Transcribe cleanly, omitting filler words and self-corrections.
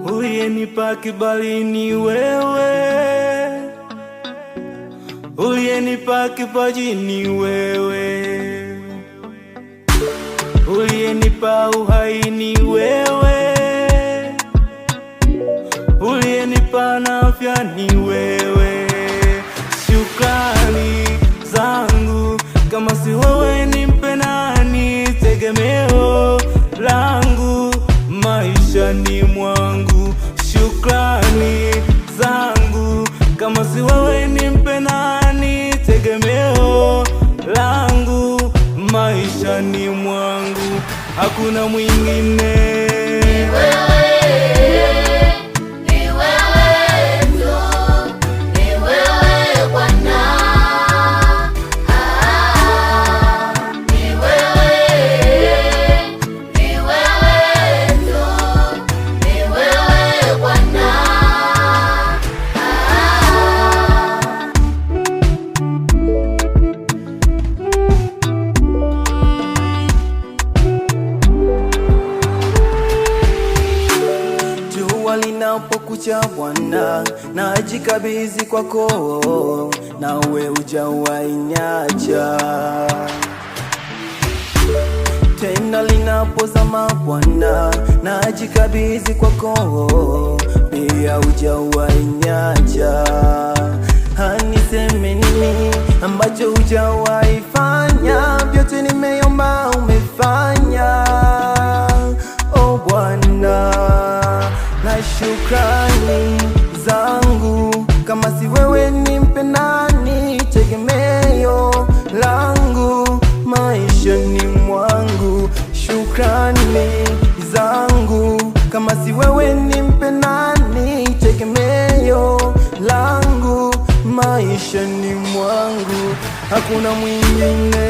Uliyenipa kibali ni wewe, uliyenipa kipaji ni wewe, uliyenipa uhai ni wewe, uliyenipa na afya ni wewe. Shukrani zangu, kama si wewe nimpe nani? Tegemeo langu maishani mwangu. Shukrani zangu, kama si wewe nimpe nani? Tegemeo langu maishani mwangu, hakuna mwingine. Linapokucha Bwana, najikabidhi kwako, nawe hujawahi niacha. Tena linapozama Bwana, najikabidhi kwako, pia hujawahi niacha. Haniseme nini ambacho hujawahi fanya? Vyote nimeomba umefanya, oh Bwana. Na shukrani zangu, kama si wewe nimpe nani? Tegemeo langu maishani mwangu. Shukrani zangu, kama si wewe nimpe nani? Tegemeo langu maishani mwangu, hakuna mwingine.